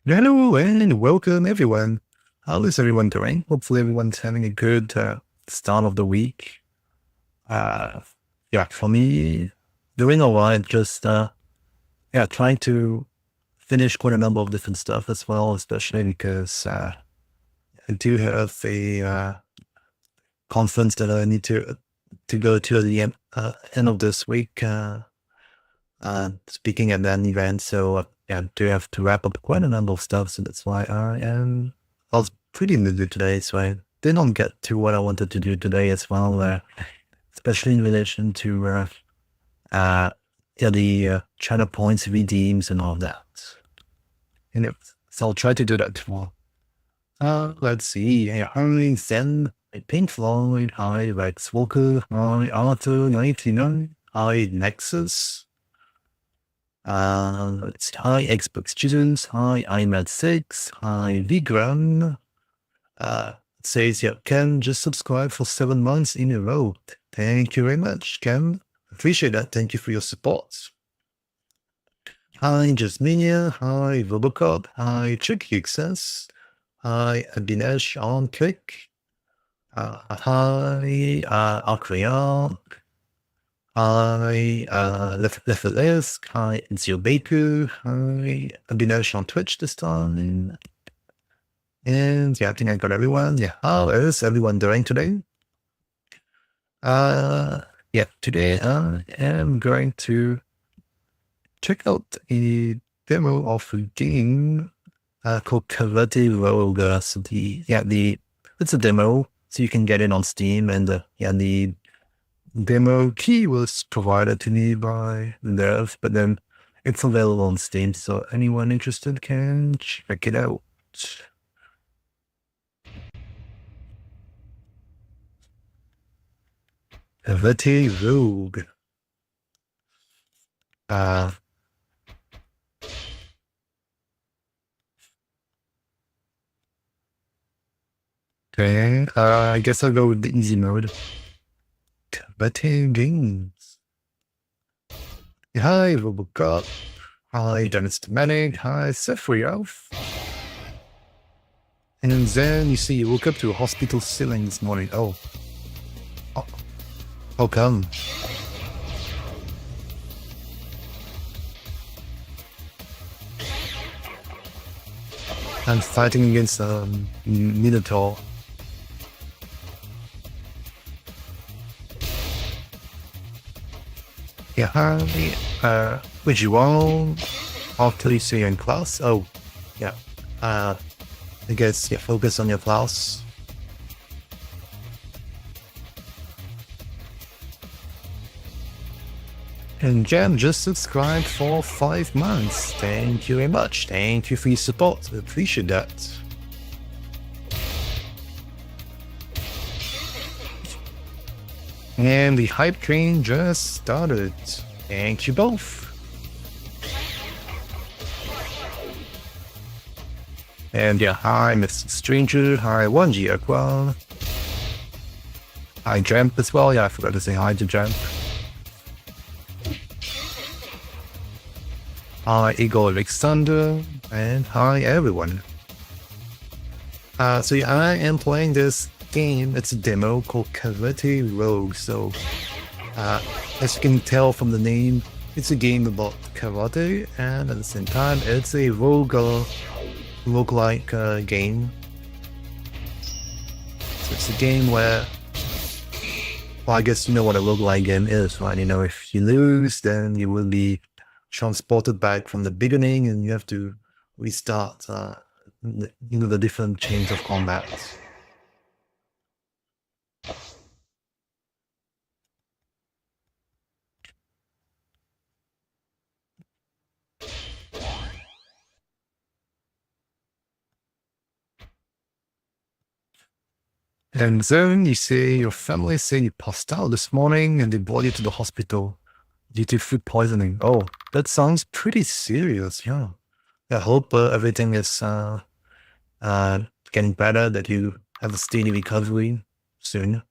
Hello and welcome everyone. How is everyone doing? Hopefully everyone's having a good start of the week. Uh, yeah, for me, doing all right. Just trying to finish quite a number of different stuff as well, especially because I do have a conference that I need to go to at the end of this week. Speaking at an event, so I do have to wrap up quite a number of stuff. So that's why I was pretty busy today, so I did not get to what I wanted to do today as well, especially in relation to uh, the China points redeems and all that. And so I'll try to do that tomorrow. Let's see. Harley Zen, Pink Floyd, hi Rex Walker, hi Arthur 99, hi Nexus. Let's see. Hi Xbox students, hi iMad6, hi Vigram. It says, yeah, Ken just subscribed for 7 months in a row. Thank you very much, Ken. Appreciate that. Thank you for your support. Hi Jasminia, hi Robocop, hi Tricky Access, hi Abinesh on Click, hi Akrian, hi Lefalesk, hi Zio Baku, hi Abinesh on Twitch this time. And yeah, I think I got everyone. Yeah, how is everyone doing today? Today I am going to check out a demo of a game called Karate Rogue. It's a demo, so you can get it on Steam, and the demo key was provided to me by Nerve, but then it's available on Steam, so anyone interested can check it out. Karate Rogue. Uh, okay. I guess I'll go with the easy mode. Karate Games. Hi, Robocop. Hi, Dennis Domenic. Hi, Sefrio. And then you see you woke up to a hospital ceiling this morning. Oh, how come? I'm fighting against Minotaur. Yeah, hi. Which one? After you see you in class? Oh, yeah. I guess focus on your class. And Jam just subscribed for 5 months. Thank you very much. Thank you for your support. I appreciate that. And the hype train just started. Thank you both. And yeah, hi Mr. Stranger, hi 1G Aqua. Hi Jamp as well. Yeah, I forgot to say hi to Jamp. Hi Igor Alexander, and hi everyone. So yeah, I am playing this game. It's a demo called Karate Rogue. So as you can tell from the name, it's a game about karate, and at the same time, it's a roguelike game. So it's a game where, well, I guess you know what a roguelike game is, right? You know, if you lose, then you will be transported back from the beginning, and you have to restart, the different chains of combat. And then you say your family say you passed out this morning and they brought you to the hospital due to food poisoning. Oh, that sounds pretty serious. Yeah. I hope everything is uh, getting better, that you have a steady recovery soon.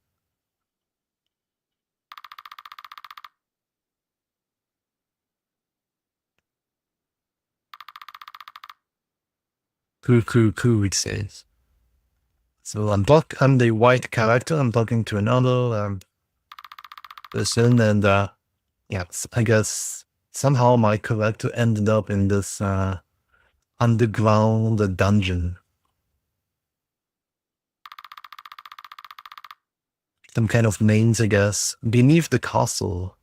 Cool, it says. So I'm the white character, I'm talking to another person, and yeah, I guess somehow my character ended up in this underground dungeon. Some kind of mains, I guess, beneath the castle.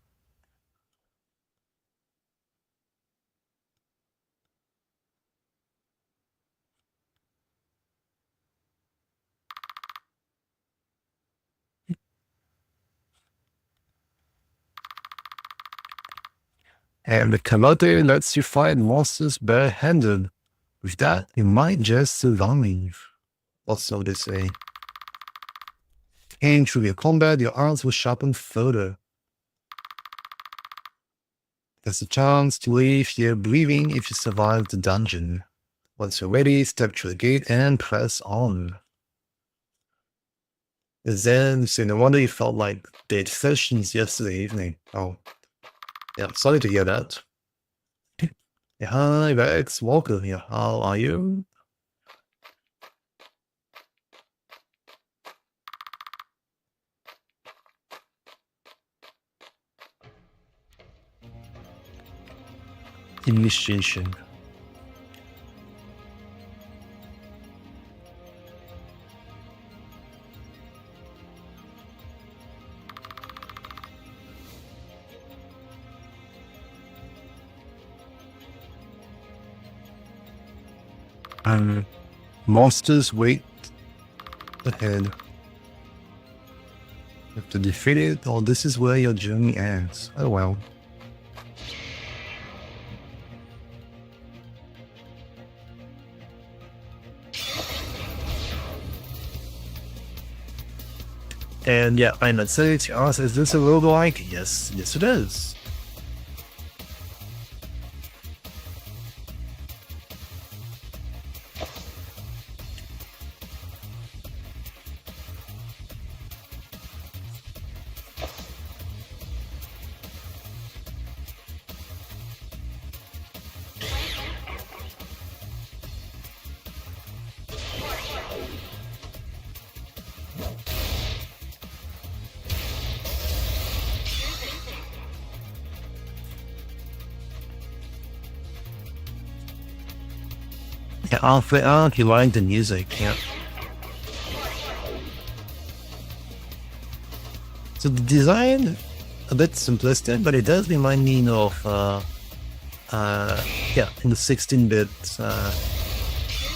And the karate lets you fight monsters barehanded. With that, you might just survive. Also, they say. And through your combat, your arms will sharpen further. There's a chance to leave here breathing if you survive the dungeon. Once you're ready, step through the gate and press on. And then, so no wonder you felt like dead sessions yesterday evening. Oh, yeah, sorry to hear that. Yeah, hi, Rex, welcome here. How are you? Initiation. Monsters wait ahead. You have to defeat it, or this is where your journey ends. Oh well. And yeah, I'm not saying to ask, is this a roguelike? Yes, it is. Yeah, aren't you like the music? Yeah. So the design, a bit simplistic, but it does remind me of, yeah, in the 16-bit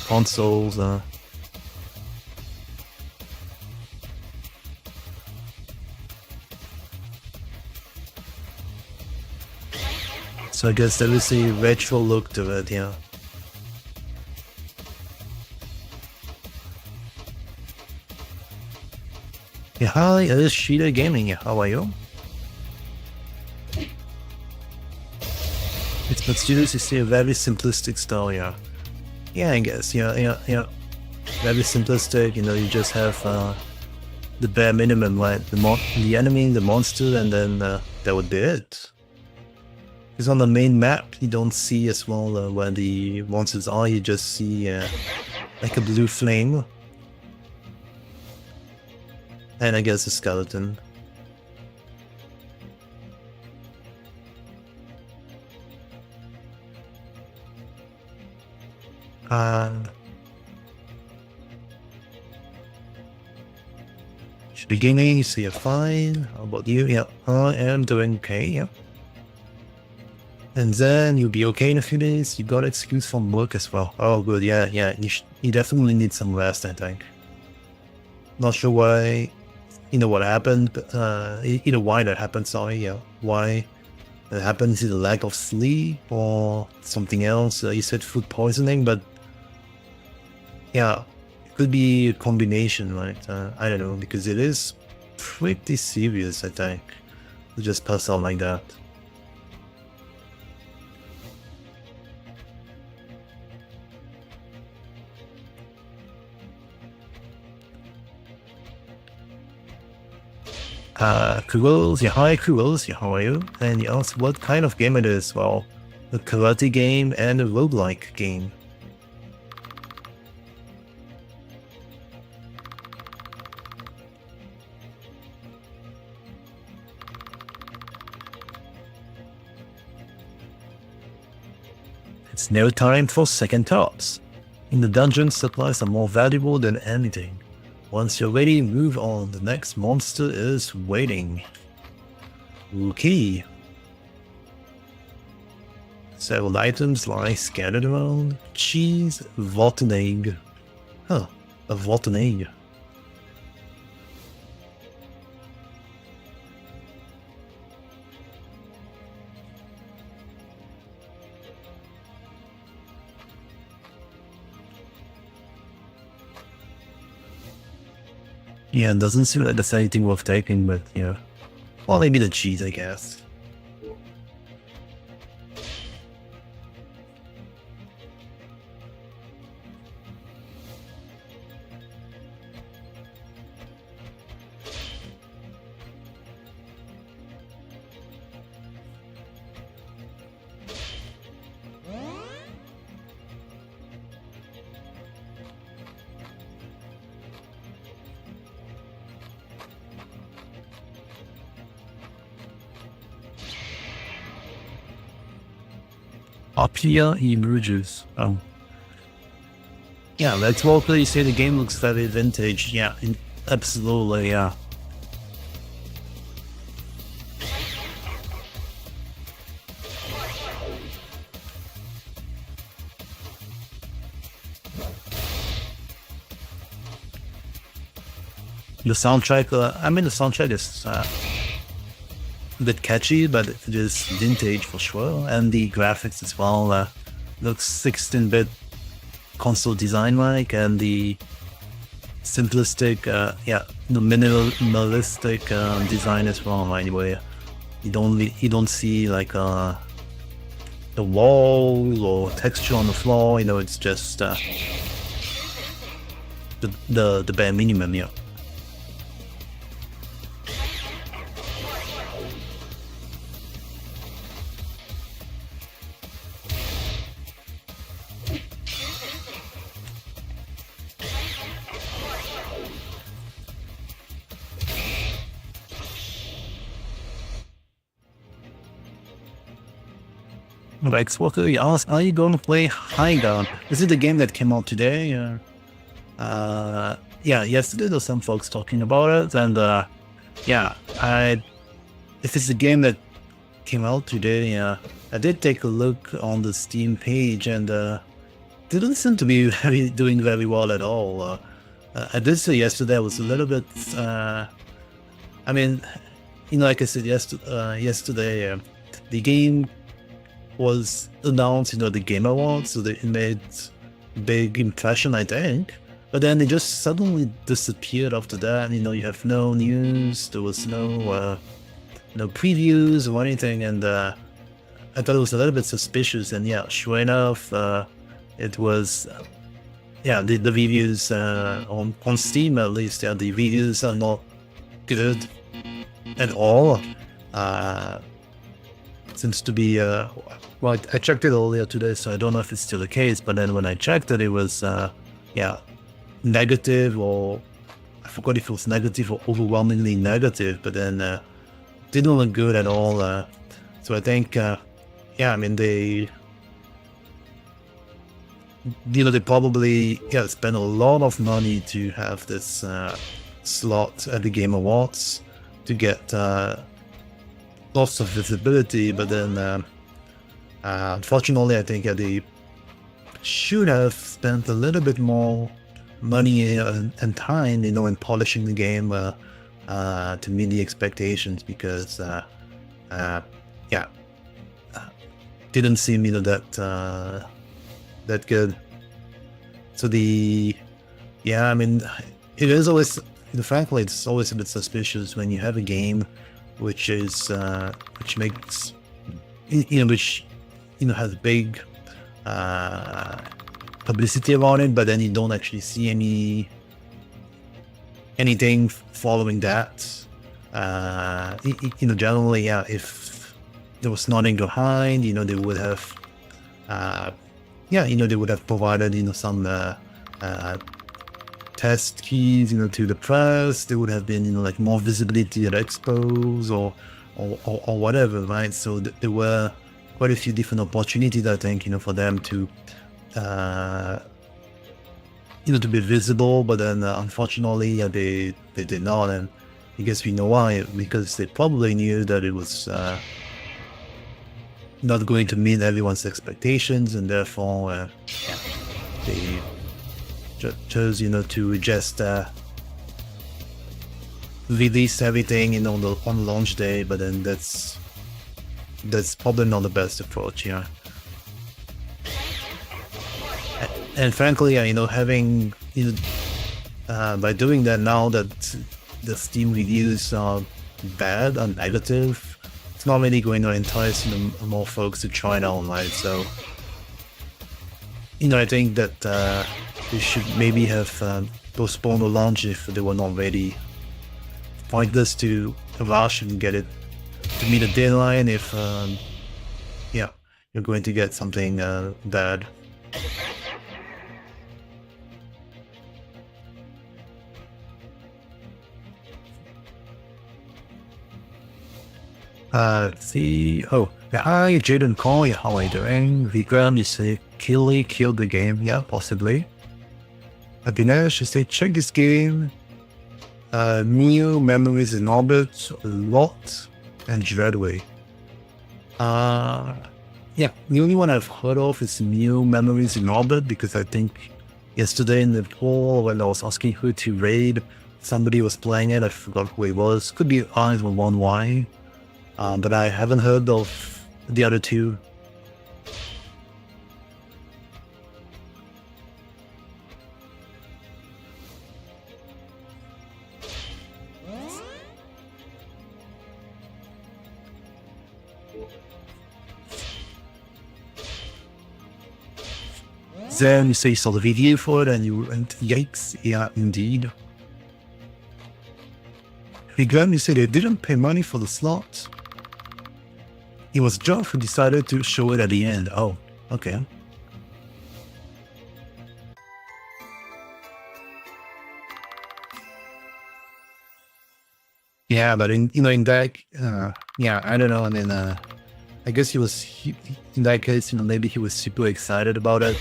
consoles. So I guess there is a retro look to it, yeah. Yeah, hi, it is Shida Gaming. How are you? It's but students you see a very simplistic style, yeah. Yeah, I guess, yeah. Very simplistic, you know, you just have the bare minimum, right? The enemy, the monster, and then that would be it. Because on the main map, you don't see as well where the monsters are, you just see like a blue flame. And I guess a skeleton. Beginning, so you're fine. How about you? Yeah, I am doing okay, yeah. And then you'll be okay in a few days. You got excuse from work as well. Oh, good, yeah. You definitely need some rest, I think. Not sure why, what happened, why that happened, sorry, yeah. Why that happened, is it a lack of sleep or something else? You said food poisoning, but yeah, it could be a combination, right? I don't know, because it is pretty serious, I think, to just pass out like that. Kuros, yeah, hi Kuros, yeah, how are you? And you asked what kind of game it is. Well, a karate game and a roguelike game. It's no time for second thoughts. In the dungeon, supplies are more valuable than anything. Once you're ready, move on. The next monster is waiting. Okay. Several items lie scattered around. Cheese, rotten egg. Huh, a rotten egg. Yeah, it doesn't seem like there's anything worth taking, but yeah. Well, maybe the cheese, I guess. Apia emerges. Yeah, let's vocally say the game looks very vintage. Yeah, absolutely, yeah. The soundtrack, the soundtrack is a bit catchy, but it is vintage for sure. And the graphics as well looks 16-bit console design like, and the simplistic, the minimalistic design as well. Anyway, you don't see like the wall or texture on the floor. It's just the bare minimum. Yeah. Rex Walker asks, are you going to play Highdown? Is it the game that came out today? Yeah, yesterday there were some folks talking about it, and if it's a game that came out today, I did take a look on the Steam page, and didn't seem to be doing very well at all. I did say yesterday I was a little bit, like I said yesterday, the game was announced, the Game Awards, so it made big impression, I think. But then it just suddenly disappeared after that. You have no news, there was no previews or anything, and I thought it was a little bit suspicious. And yeah, sure enough, it was. The reviews on Steam at least, the reviews are not good at all. Seems to be well, I checked it earlier today, so I don't know if it's still the case, but then when I checked it, it was negative, or I forgot if it was negative or overwhelmingly negative, but then didn't look good at all. So I think they probably spent a lot of money to have this slot at the Game Awards to get lots of visibility, but then unfortunately I think they should have spent a little bit more money and time in polishing the game to meet the expectations, because didn't seem that good. So it is always, frankly, it's always a bit suspicious when you have a game which is which makes has big publicity around it, but then you don't actually see anything following that. Generally, if there was nothing behind, they would have they would have provided some test keys to the press. There would have been like more visibility at expos or whatever, right? So there were quite a few different opportunities, I think, for them to, to be visible, but then unfortunately they did not, and I guess we know why, because they probably knew that it was not going to meet everyone's expectations, and therefore they chose, to just release everything, on launch day. But then that's probably not the best approach, And frankly, having, by doing that, now that the Steam reviews are bad and negative, it's not really going to entice more folks to try it out, right? So, I think that they should maybe have postponed the launch if they were not ready. Pointless to rush and get it to meet a deadline if, you're going to get something bad. See. Oh, hi, Jaden Coy. How are you doing? Vikram, you say Killy killed the game. Yeah, possibly. Abhinesh, you say check this game. New Memories in Orbit, Lot, and Dreadway. Yeah, the only one I've heard of is New Memories in Orbit, because I think yesterday in the poll when I was asking who to raid, somebody was playing it. I forgot who it was. Could be Eyes with one Y. But I haven't heard of the other two. Then you say you saw the video for it and you went, yikes, yeah, indeed. Again, you say they didn't pay money for the slot. It was Geoff who decided to show it at the end. Oh, okay. Yeah, but in that, yeah, I don't know. I mean, I guess in that case, maybe he was super excited about it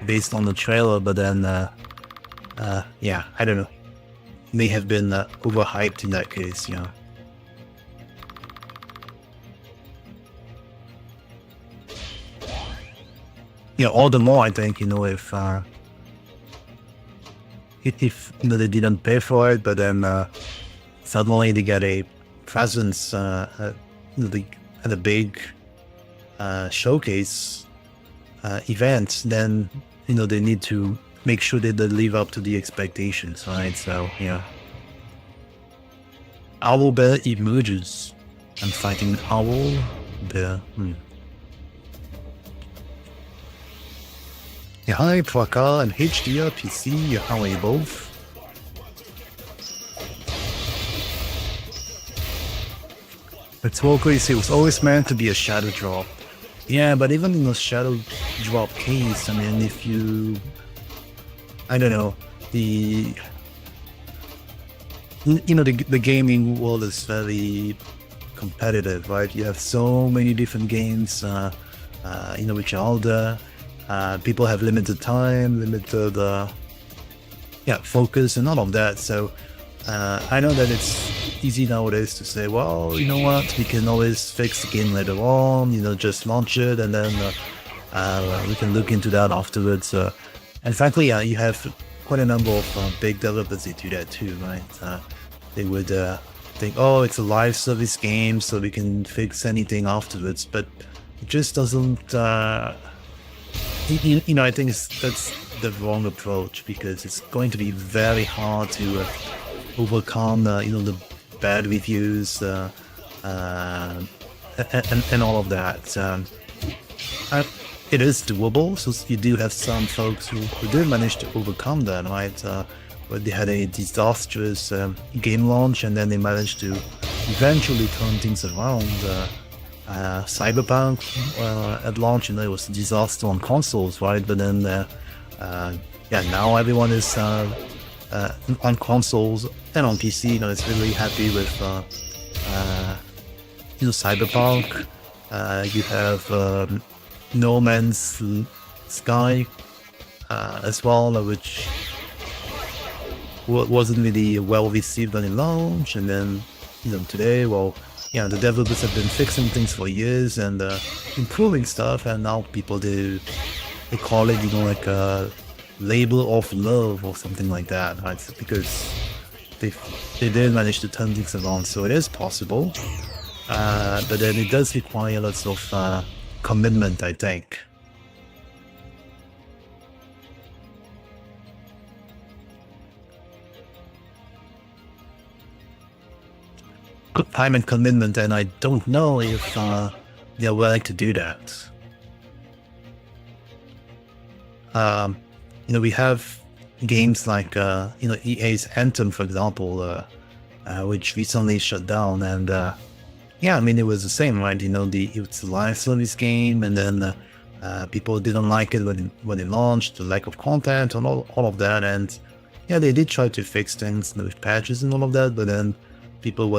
based on the trailer, but then, yeah, I don't know. May have been overhyped in that case, all the more I think, if they didn't pay for it, but then suddenly they get a presence at a big showcase event, then they need to make sure that they live up to the expectations, right? So yeah. Owl Bear emerges. I'm fighting Owl Bear. Yeah, hi, Plaka and HDR PC. How are you both? But Twoko, you say, it was always meant to be a shadow drop. Yeah, but even in a shadow drop case, I mean, if you... I don't know, the gaming world is very competitive, right? You have so many different games, which are all there. People have limited time, limited focus, and all of that. So I know that it's easy nowadays to say, well, you know what, we can always fix the game later on, just launch it, and then we can look into that afterwards. And frankly, you have quite a number of big developers that do that too, right? They would think, oh, it's a live service game, so we can fix anything afterwards, but it just doesn't... I think that's the wrong approach, because it's going to be very hard to overcome, the bad reviews and all of that. It is doable, so you do have some folks who did manage to overcome that, right? But they had a disastrous game launch, and then they managed to eventually turn things around. Cyberpunk at launch, it was a disaster on consoles, right? But then, now everyone is on consoles and on PC. It's really happy with Cyberpunk. You have No Man's Sky as well, which wasn't really well received on the launch, and then today, well, yeah, the developers have been fixing things for years and improving stuff, and now people they call it like a label of love or something like that, right? Because they they did manage to turn things around, so it is possible, but then it does require lots of commitment, I think. Time and commitment, and I don't know if they're willing to do that. We have games like EA's Anthem, for example, which recently shut down, and yeah, I mean it was the same, right? It's a live service game, and then people didn't like it when it launched, the lack of content and all of that, and yeah, they did try to fix things with patches and all of that, but then people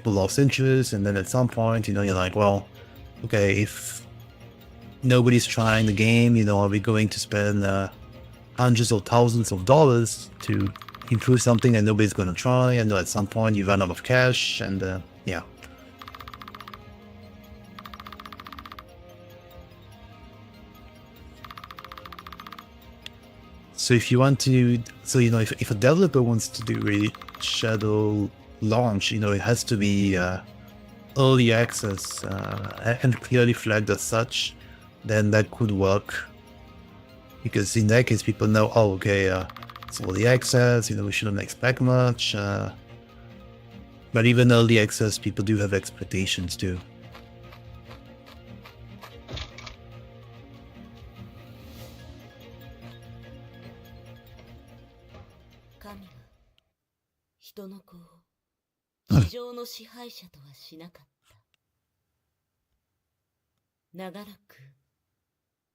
lost interest, and then at some point, you're like, well, okay, if nobody's trying the game, are we going to spend hundreds or thousands of dollars to improve something that nobody's going to try, and at some point you run out of cash, and yeah. So if you want to, if a developer wants to do a shadow launch, it has to be early access and clearly flagged as such, then that could work. Because in that case, people know, oh, okay, it's early access, we shouldn't expect much. But even early access, people do have expectations too.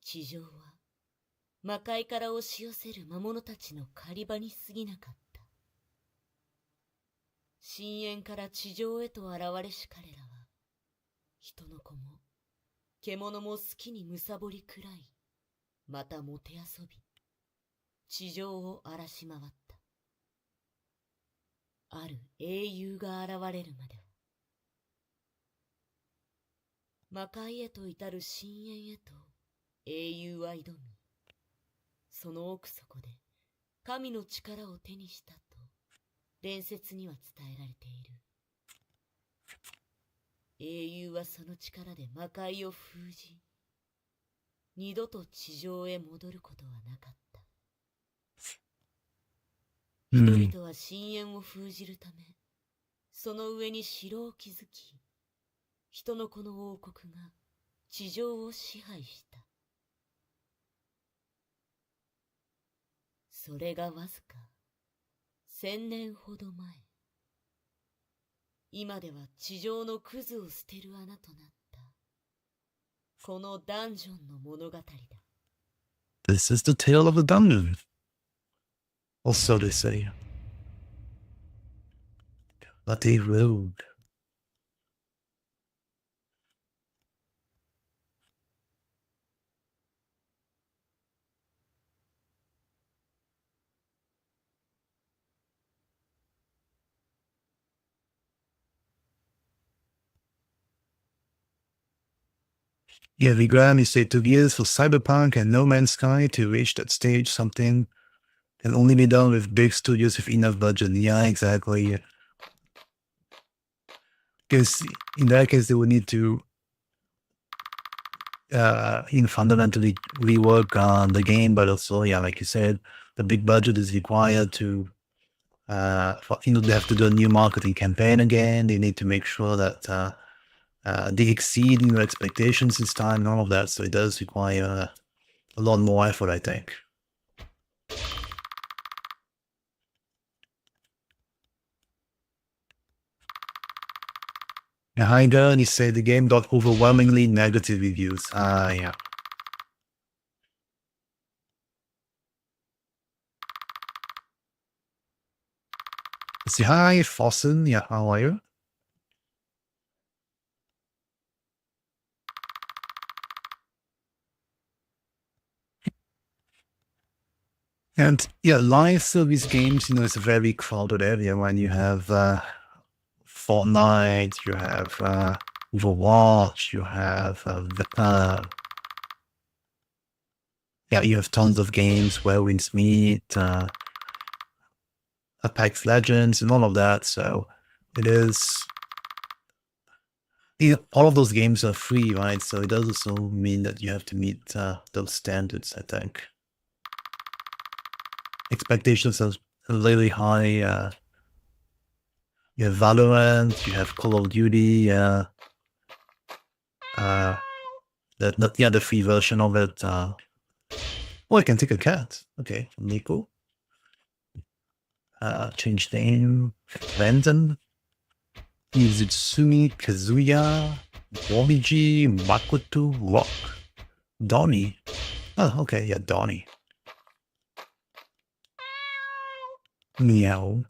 地上は魔界から押し寄せる魔物たちの狩り場に過ぎなかった。深淵から地上へと現れし彼らは、人の子も獣も好きにむさぼりくらい、またもてあそび、地上を荒らし回った。ある英雄が現れるまでは、魔界へと至る深淵へと英雄は挑み、その奥底で神の力を手にしたと伝説には伝えられている。英雄はその力で魔界を封じ、二度と地上へ戻ることはなかった。人々は深淵を封じるため、その上に城を築き、人の子の王国が地上を支配した。それがわずか1000年ほど前。今では地上のクズを捨てる穴となったこのダンジョンの物語だ。This is the tale of the dungeon. Or so they say. Bloody road. Yeah, Vigram, you say 2 years for Cyberpunk and No Man's Sky to reach that stage, something can only be done with big studios with enough budget. Yeah, exactly. Because in that case, they would need to fundamentally rework on the game, but also, yeah, like you said, the big budget is required to, they have to do a new marketing campaign again. They need to make sure that they exceed your expectations this time and all of that. So it does require a lot more effort, I think. Behind he said the game got overwhelmingly negative reviews. Yeah. Say hi, Fossen. Yeah, how are you? And yeah, live service games, it's a very crowded area when you have Fortnite, you have Overwatch, you have you have tons of games, Where Winds Meet, Apex Legends, and all of that. So it is. All of those games are free, right? So it does also mean that you have to meet those standards, I think. Expectations are really high. You have Valorant, you have Call of Duty, the free version of it. Oh, I can take a cat. Okay, Nico. Change name. Brandon. Izutsumi, Kazuya, Momiji, Makoto, Rock. Donnie. Oh, okay, yeah, Donnie. Meow.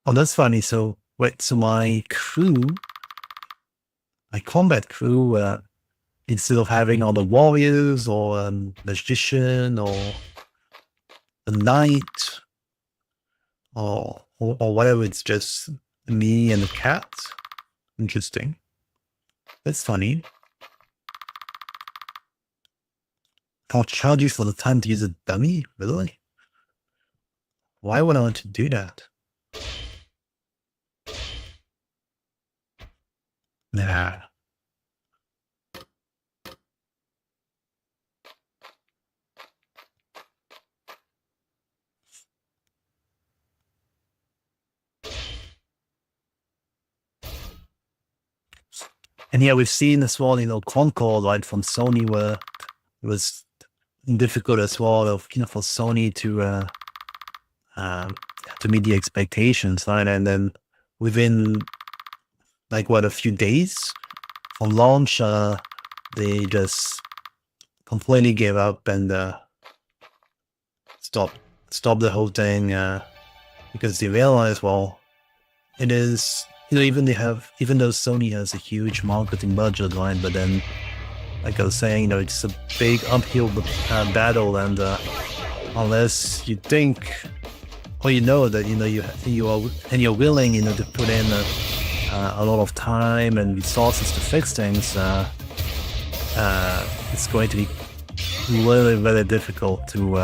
Oh, that's funny. So, wait, so my combat crew, instead of having all the warriors or magician or a knight or whatever, it's just me and the cat. Interesting. That's funny. I'll charge you for the time to use a dummy? Really? Why would I want to do that? Nah. And yeah, we've seen as well, Concord, right, from Sony, where it was difficult as well, for Sony to meet the expectations, right? And then within a few days from launch, they just completely gave up and stopped the whole thing because they realized, well, it is, even though Sony has a huge marketing budget, right? But then, like I was saying, it's a big uphill battle, and unless you think, or that you're willing, to put in a lot of time and resources to fix things, it's going to be really, very difficult to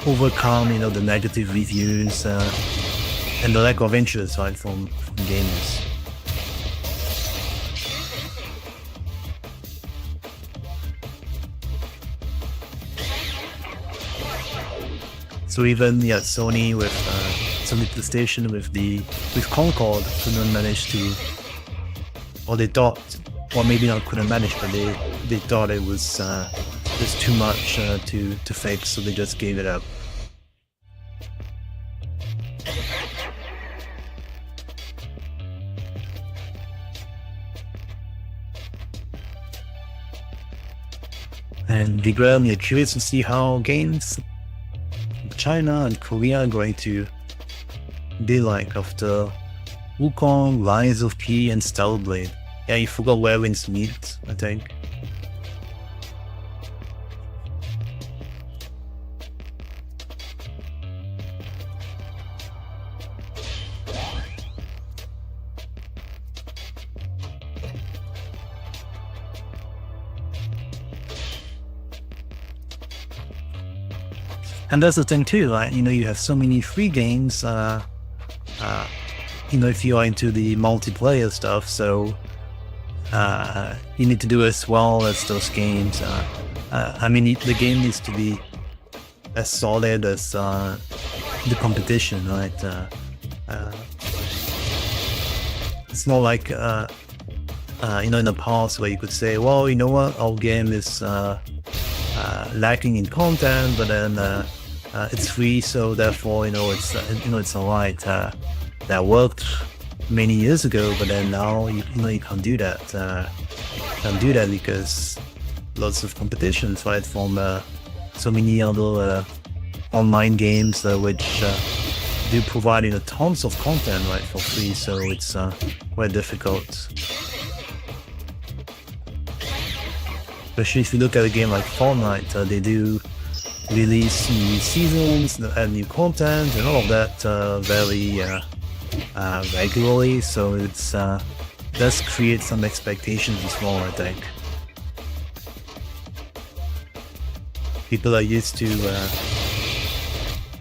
overcome, the negative reviews and the lack of interest, right, from gamers. So even Sony with Sony PlayStation with Concord couldn't manage to, or they thought, or maybe not couldn't manage, but they thought it was just too much to fix, so they just gave it up. And Vigram, you're curious to see how games in China and Korea are going to be like after Wukong, Rise of P, and Stellar Blade. Yeah, you forgot Where Winds Meet, I think. And that's the thing too, right? You have so many free games, if you are into the multiplayer stuff, so you need to do as well as those games. The game needs to be as solid as the competition, right? It's not like, in the past where you could say, well, you know what, our game is lacking in content, but then it's free, so therefore, it's alright. That worked many years ago, but then now you can't do that. Can't do that because lots of competitions, right, from so many other online games which do provide tons of content, right, for free. So it's quite difficult. Especially if you look at a game like Fortnite, they do release new seasons and new content and all of that very regularly. So it's does create some expectations as well, I think. People are used to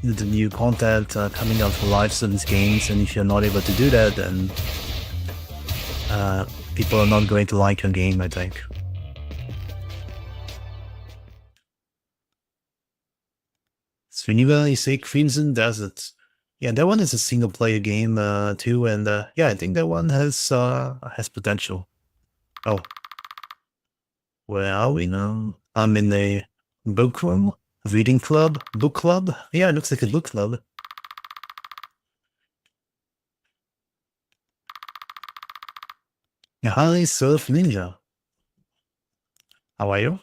the new content coming out for live service games, and if you're not able to do that, then people are not going to like your game, I think. Sveniva, you say Crimson Desert. Yeah, that one is a single player game too, and yeah, I think that one has potential. Oh, where are we now? I'm in a book room, reading club, book club. Yeah, it looks like a book club. Hi, Surf Ninja. How are you?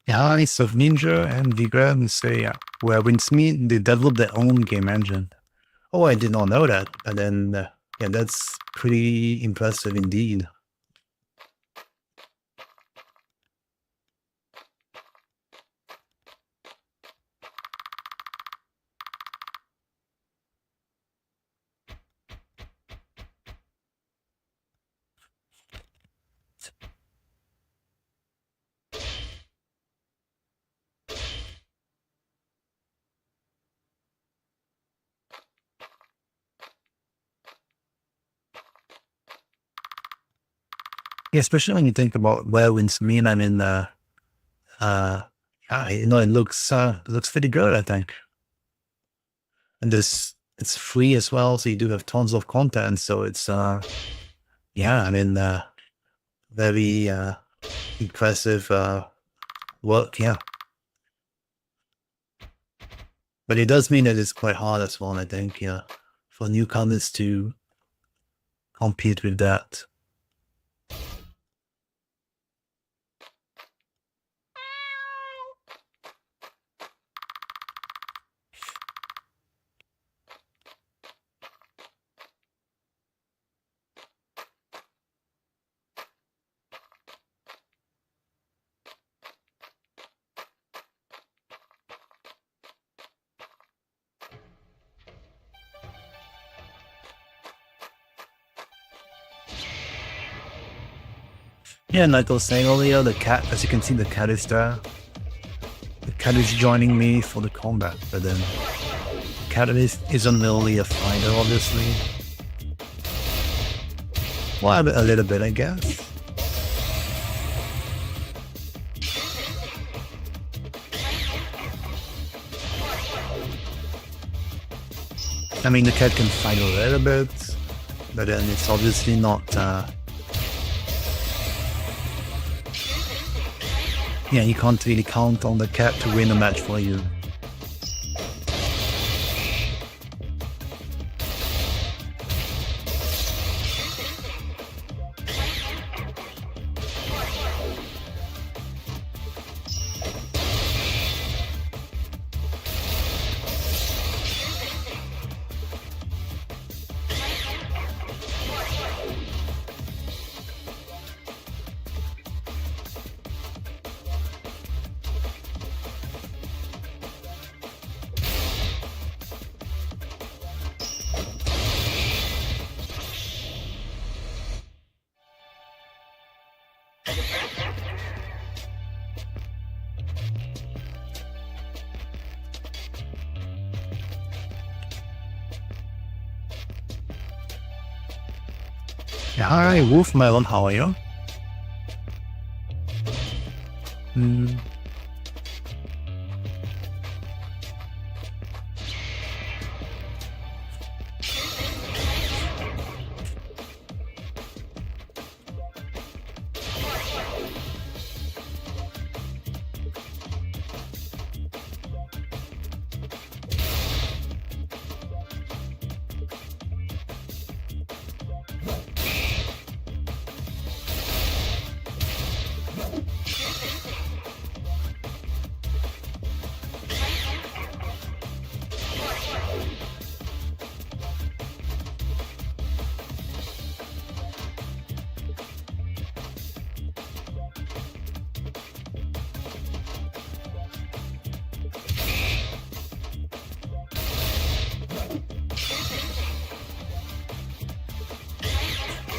Yeah, Surf Ninja and Vigram say where Winsmith, they developed their own game engine. Oh, I did not know that. But then, yeah, that's pretty impressive indeed. Yeah, especially when you think about where Winsmith, I mean, yeah, you know, it looks pretty good, I think. And it's free as well, so you do have tons of content. So it's yeah, I mean, very impressive work, yeah. But it does mean that it's quite hard as well, I think, yeah, for newcomers to compete with that. Yeah, like I was saying earlier, the cat, as you can see, the cat is there. The cat is joining me for the combat, but then the cat isn't really a fighter, obviously. Well, a little bit, I guess. I mean, the cat can fight a little bit, but then it's obviously not yeah, you can't really count on the cat to win a match for you. Hi, Wolf Melon, how are you? Mm.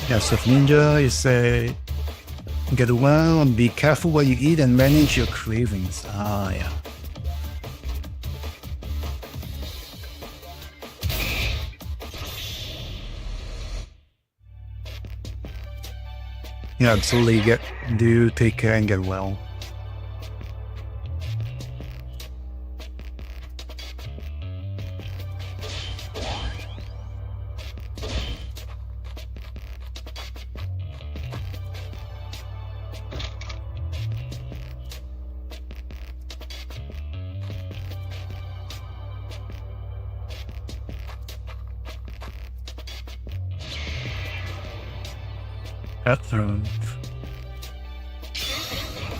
Yeah, so ninja, you say get well and be careful what you eat and manage your cravings. Ah, yeah. Yeah, absolutely. Do take care and get well.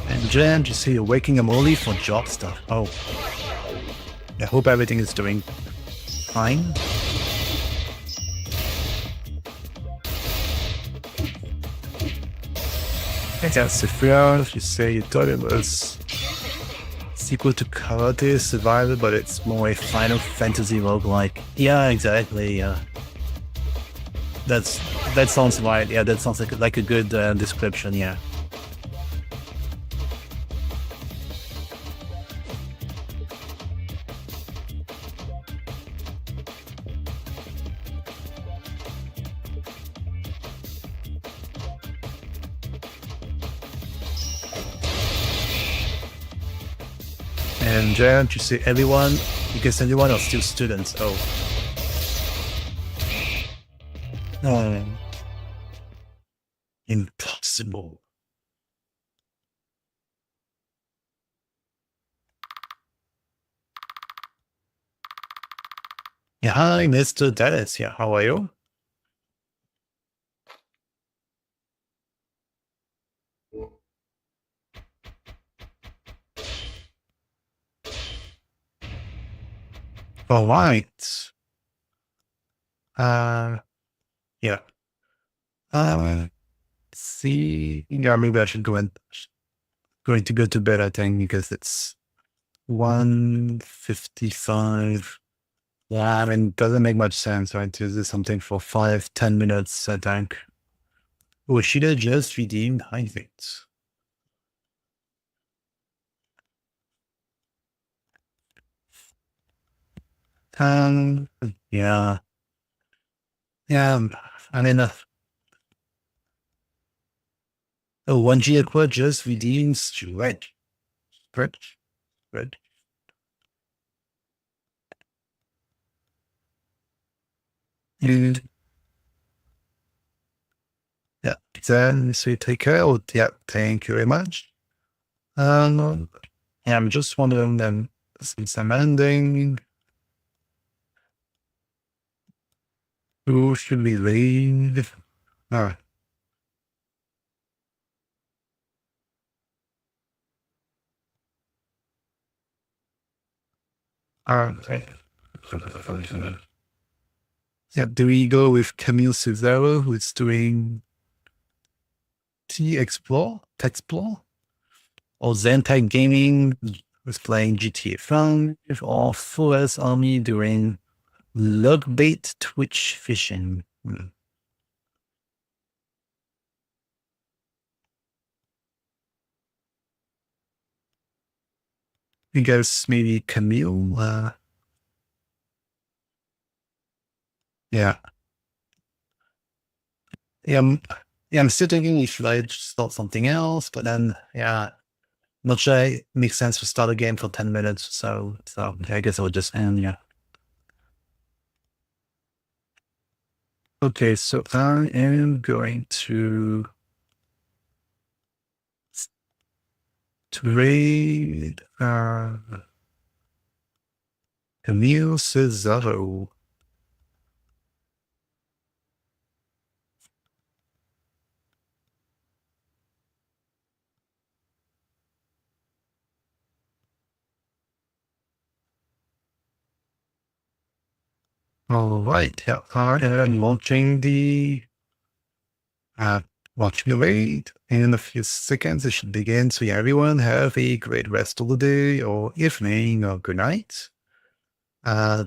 And Jen, you see you're waking up early for job stuff. Oh. I hope everything is doing fine. Yeah, Sophia, you say you thought it was sequel to Karate Survival, but it's more a Final Fantasy roguelike. Yeah, exactly. Yeah. That sounds right. Yeah, that sounds like a good description. Yeah. And Jan, you say everyone, because everyone are still students. Oh. Impossible. Yeah, hi, Mr. Dennis. Yeah, how are you? All right. Yeah. See, yeah, maybe I should going to go to bed, I think, because it's 1:55. Yeah, I mean, it doesn't make much sense, right, to do something for 5-10 minutes, I think. Oh, should have just redeemed Heinz. Yeah. Yeah, I mean, 1G Aqua just redeems red. Red. Red. And yeah, then so you take care. Oh, yeah, thank you very much. Yeah, I'm just wondering then, since I'm ending, who should we leave? All right. Yeah, do we go with Camille Cesaro, who's doing T-Explore? Or Zentai Gaming, who's playing GTA 5? Or Forest Army doing Logbait Twitch Fishing? I guess maybe Camille. Yeah. Yeah, I'm still thinking if I start something else, but then, yeah, not sure it makes sense to start a game for 10 minutes. So I guess I'll just end. Yeah. Okay, so I am going to trade Camille Cesaro. All right, yeah, I am launching the watching the raid. In a few seconds, it should begin. So yeah, everyone have a great rest of the day or evening or good night.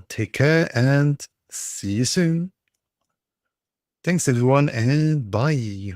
Take care and see you soon. Thanks everyone and bye.